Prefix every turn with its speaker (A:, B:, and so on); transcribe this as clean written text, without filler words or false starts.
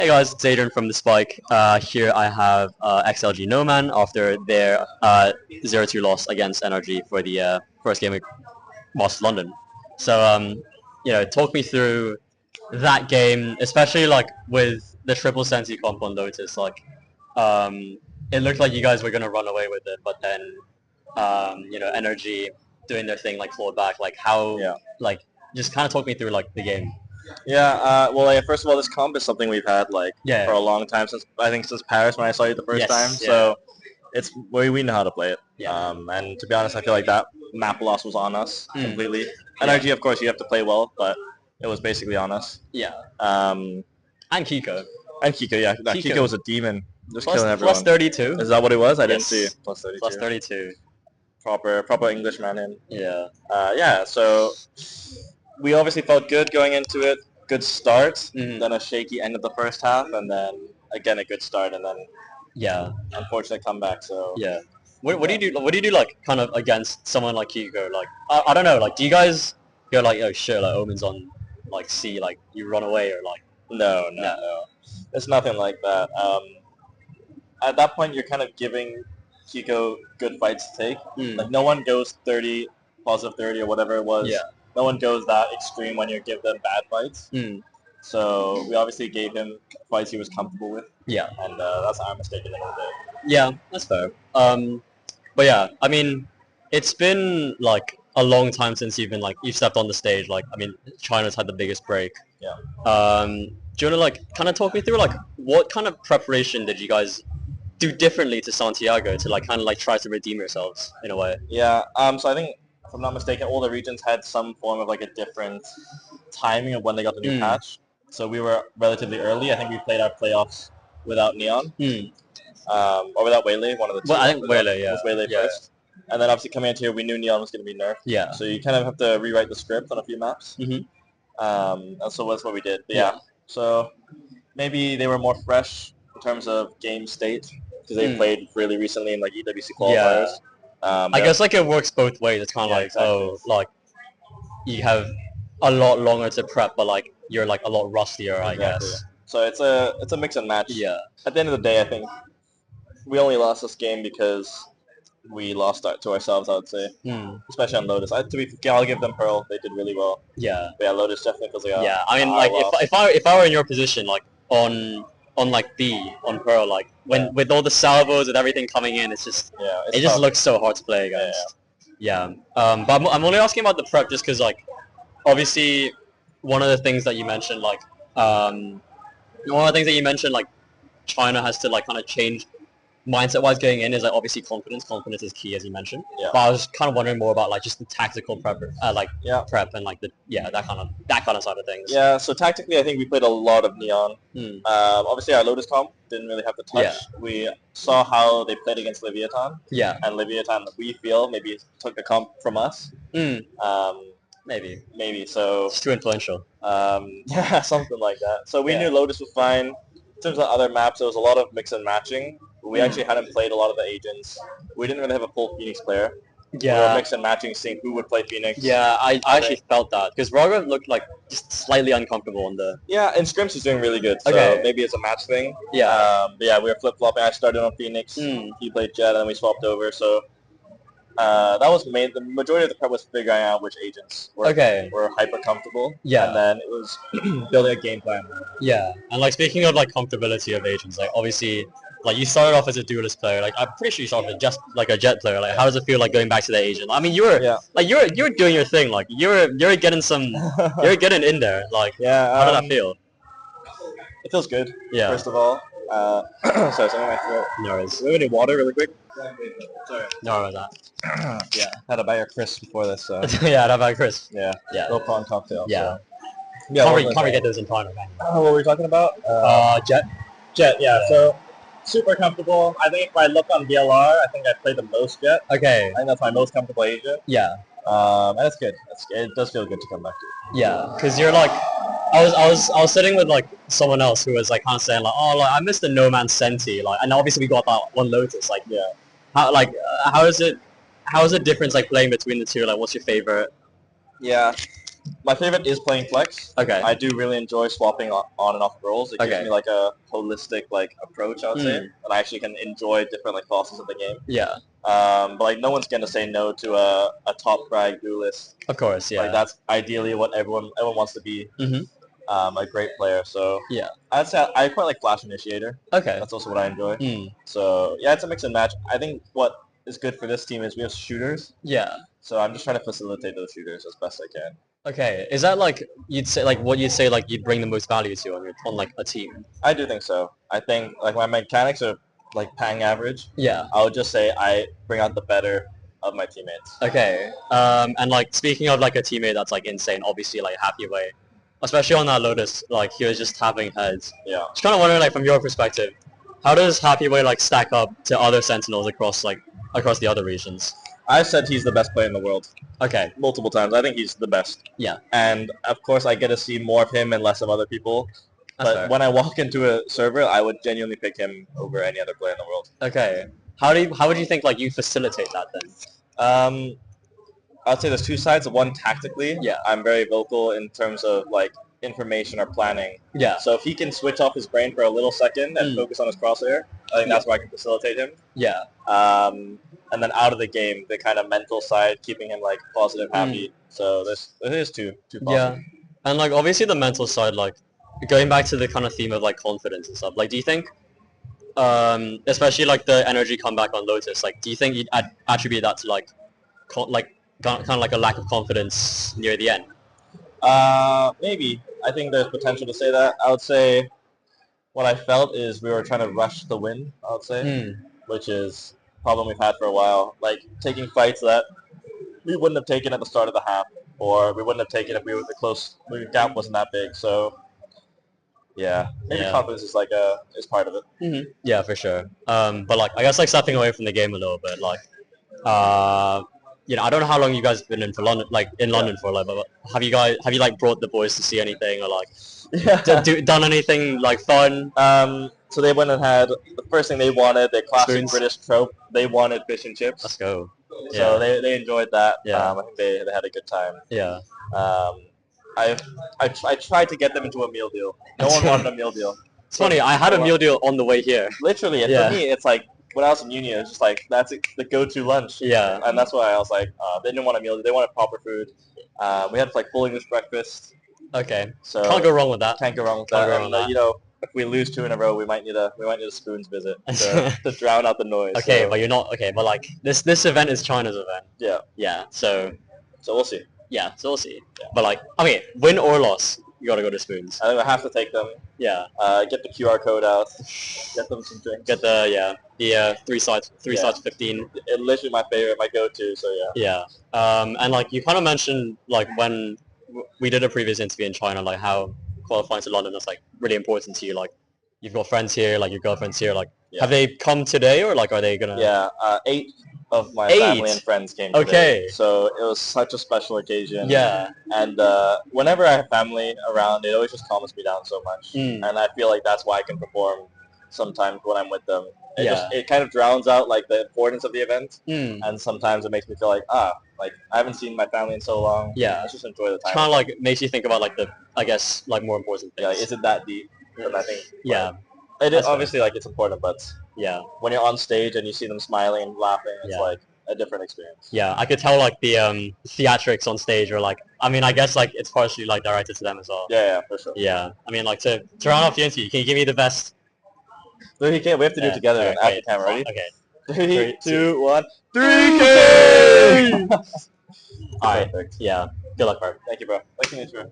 A: Hey guys, it's Adrian from The Spike. Here I have XLG NoMan after their 0-2 loss against NRG for the first game against London. So, talk me through that game, especially like with the triple Sensi comp on Lotus. It looked like you guys were gonna run away with it, but then, NRG doing their thing, like clawed back.
B: Yeah.
A: Just kind of talk me through like the game.
B: Yeah, first of all, this comp is something we've had for a long time since Paris when I saw you the first time.
A: Yeah.
B: So it's we know how to play it.
A: Yeah.
B: And to be honest, I feel like that map loss was on us completely. NRG, of course, you have to play well, but it was basically on us.
A: Yeah.
B: And
A: Kiko.
B: Yeah. Kiko was a demon, just killing everyone.
A: Plus 32.
B: Is that what it was? I didn't see.
A: Plus 32. Plus 32.
B: Proper Englishman in.
A: Yeah.
B: So we obviously felt good going into it. Good start,
A: Mm-hmm.
B: then a shaky end of the first half, and then again a good start, and then unfortunate comeback. So
A: What do you do? What do you do like kind of against someone like Kiko? Like I don't know. Like do you guys go like, oh shit, like Omen's on like C, like you run away, or like
B: no. It's nothing like that. At that point, you're kind of giving Kiko good fights to take. Like no one goes 30 positive 30 or whatever it was.
A: Yeah.
B: No one goes that extreme when you give them bad fights. So we obviously gave him fights he was comfortable with.
A: Yeah.
B: And that's our mistake at the end of the day.
A: Yeah, that's fair. But yeah, I mean, it's been like a long time since you've stepped on the stage. Like, I mean, China's had the biggest break.
B: Yeah.
A: Do you want to kind of talk me through what kind of preparation did you guys do differently to Santiago to try to redeem yourselves in a way?
B: Yeah. So I think, if I'm not mistaken, all the regions had some form of a different timing of when they got the new patch. So we were relatively early. I think we played our playoffs without Neon. Or without Waylay, one of the two.
A: Well, I think Waylay,
B: was Waylay first. And then obviously coming into here, we knew Neon was going to be nerfed.
A: Yeah.
B: So you kind of have to rewrite the script on a few maps. And so that's what we did. But so maybe they were more fresh in terms of game state because they played really recently in EWC qualifiers.
A: I guess it works both ways. It's kind of
B: exactly.
A: You have a lot longer to prep, but you're a lot rustier, I guess.
B: So it's a mix and match.
A: Yeah.
B: At the end of the day, I think we only lost this game because we lost to ourselves, I would say. Especially on Lotus. I'll give them Pearl. They did really well.
A: Yeah.
B: But yeah, Lotus definitely feels like
A: yeah. I mean, if I were in your position, on B on Pearl, with all the salvos and everything coming in, it's just it just looks so hard to play against. Yeah. But I'm only asking about the prep just because obviously one of the things that you mentioned China has to kind of change mindset-wise going in is obviously confidence. Confidence is key, as you mentioned.
B: Yeah.
A: But I was kind of wondering more about just the tactical prep, prep and that kind of side of things.
B: Yeah. So tactically, I think we played a lot of Neon. Obviously, our Lotus comp didn't really have the touch.
A: Yeah.
B: We saw how they played against Leviathan.
A: Yeah.
B: And Leviathan, we feel maybe took the comp from us. Maybe. So
A: it's too influential.
B: Yeah, something like that. So we knew Lotus was fine. In terms of other maps, there was a lot of mix and matching. We actually hadn't played a lot of the agents. We didn't really have a full Phoenix player.
A: Yeah.
B: We were mix and matching, seeing who would play Phoenix.
A: Yeah, I actually felt that because Raghav looked just slightly uncomfortable on the.
B: Yeah, and Scrims is doing really good. So maybe it's a match thing.
A: Yeah.
B: But yeah, we were flip flopping. I started on Phoenix. He played Jet, and then we swapped over. So that was the majority of the prep was figuring out which agents were hyper comfortable.
A: Yeah.
B: And then it was building a game plan.
A: Yeah, and speaking of comfortability of agents, obviously you started off as a duelist player. I'm pretty sure you started just a jet player. How does it feel going back to the agent? I mean, you were you're doing your thing. You're getting you're getting in there. How did that feel?
B: It feels good.
A: Yeah.
B: First of all, sorry, something in my throat.
A: No worries.
B: Do we have any water, really quick? Sorry.
A: No worries about that.
B: Yeah. Had to buy your crisp before this. So.
A: Yeah, that about Chris.
B: Yeah.
A: Yeah.
B: Little prawn cocktail.
A: Yeah.
B: So. Yeah.
A: Can't we get those in China, man?
B: What were we talking about?
A: Jet.
B: Jet. Yeah. So super comfortable. I think if I look on VLR, I think I played the most Jet.
A: Okay.
B: I think that's my most comfortable agent.
A: Yeah.
B: And it's good. It does feel good to come back to.
A: Yeah, because you're I was sitting with someone else who was kind of saying I missed the NoMan Senti and obviously we got that one Lotus how is it different playing between the two what's your favorite?
B: Yeah, My favorite is playing flex.
A: Okay.
B: I do really enjoy swapping on and off roles. It gives
A: Okay.
B: me like a holistic like approach, I would say, and I actually can enjoy different like facets of the game.
A: Yeah.
B: But like no one's gonna say no to a top frag duelist.
A: Of course. Yeah.
B: Like that's ideally what everyone wants to be. A great player. So
A: Yeah.
B: I'd say I quite like Flash Initiator.
A: Okay.
B: That's also what I enjoy. So yeah, it's a mix and match. I think what is good for this team is we have shooters.
A: Yeah.
B: So I'm just trying to facilitate those shooters as best I can.
A: Okay. Is that like you'd say like what you'd say like you'd bring the most value to on like a team?
B: I do think so. I think like my mechanics are like pang average.
A: Yeah.
B: I would just say I bring out the better of my teammates.
A: Okay. And like speaking of like a teammate that's like insane, obviously like Happy Way, especially on that Lotus, like he was just tapping heads.
B: Yeah.
A: Just kind of wondering like from your perspective, how does Happy Way like stack up to other Sentinels across the other regions?
B: I said he's the best player in the world.
A: Okay.
B: Multiple times. I think he's the best.
A: Yeah.
B: And of course I get to see more of him and less of other people.
A: That's
B: But
A: fair.
B: when I walk into a server, I would genuinely pick him over any other player in the world.
A: Okay. How would you think like you facilitate that then?
B: I'd say there's two sides. One tactically,
A: Yeah.
B: I'm very vocal in terms of like information or planning.
A: Yeah.
B: So if he can switch off his brain for a little second and focus on his crosshair, I think that's where I can facilitate him.
A: Yeah.
B: And then out of the game, the kind of mental side, keeping him like positive, happy. So there's two possible.
A: Yeah. And like obviously the mental side, like going back to the kind of theme of like confidence and stuff. Like, do you think, especially like the energy comeback on Lotus, like, do you think you'd attribute that to like, kind of like a lack of confidence near the end?
B: Maybe. I think there's potential to say that. I would say what I felt is we were trying to rush the win, I would say, which is a problem we've had for a while. Like taking fights that we wouldn't have taken at the start of the half, or we wouldn't have taken if the gap wasn't that big. So yeah, maybe confidence is is part of it.
A: Yeah, for sure. But like, I guess like stepping away from the game a little bit, like, you know, I don't know how long you guys have been in London for, like, but have you like brought the boys to see anything or like done anything like fun?
B: So they went and had the first thing they wanted, their classic
A: Spoons.
B: British trope. They wanted fish and chips.
A: Let's go.
B: So they enjoyed that.
A: Yeah.
B: I think they had a good time.
A: Yeah.
B: I tried to get them into a meal deal. No one wanted a meal deal.
A: It's funny. I had a meal deal on the way here.
B: Literally, and for me, it's like when I was in uni, it was just like that's the go-to lunch.
A: Yeah.
B: And that's why I was like, they didn't want a meal deal. They wanted proper food. We had like full English breakfast.
A: Okay.
B: So
A: Can't go wrong with that.
B: Can't go wrong with
A: Can't
B: that.
A: go wrong
B: And,
A: with that.
B: you know, if we lose 2 in a row, we might need a spoons visit to drown out the noise.
A: Okay,
B: so,
A: but you're not okay. But like this event is China's event.
B: yeah.
A: Yeah. So
B: So we'll see.
A: yeah. So we'll see.
B: Yeah.
A: But like, okay, win or loss, you gotta go to Spoons.
B: I think I have to take them.
A: Yeah.
B: Get the QR code out. Get them some drinks.
A: Get the 3 sides 15.
B: It's literally my favorite, my go-to. So yeah.
A: Yeah. And like you kind of mentioned like when we did a previous interview in China, like how qualifying to London is like really important to you. Like you've got friends here, like your girlfriend's here. Like have they come today or like are they gonna?
B: Yeah. 8 of my
A: 8?
B: family and friends came today.
A: Okay.
B: So it was such a special occasion.
A: Yeah.
B: And whenever I have family around, it always just calms me down so much. And I feel like that's why I can perform sometimes when I'm with them. It kind of drowns out like the importance of the event. And sometimes it makes me feel like like I haven't seen my family in so long.
A: Yeah.
B: Let's just enjoy the time.
A: Kind of like makes you think about like the I guess like more important things.
B: Yeah, is it that deep? And I think
A: Yeah.
B: it is obviously like it's important, but
A: Yeah.
B: when you're on stage and you see them smiling and laughing, it's
A: Yeah.
B: like a different experience.
A: Yeah, I could tell like the theatrics on stage were like I mean I guess like it's partially like directed to them as well.
B: Yeah, for sure.
A: Yeah. I mean like to round off the interview, can you give me the best?
B: We have to do it together
A: Okay,
B: at the camera. Ready?
A: Okay.
B: 3, 2, 1.
A: 3K! Alright.
B: Perfect.
A: Yeah. Good luck, bro.
B: Thank you, bro. Nice to meet you.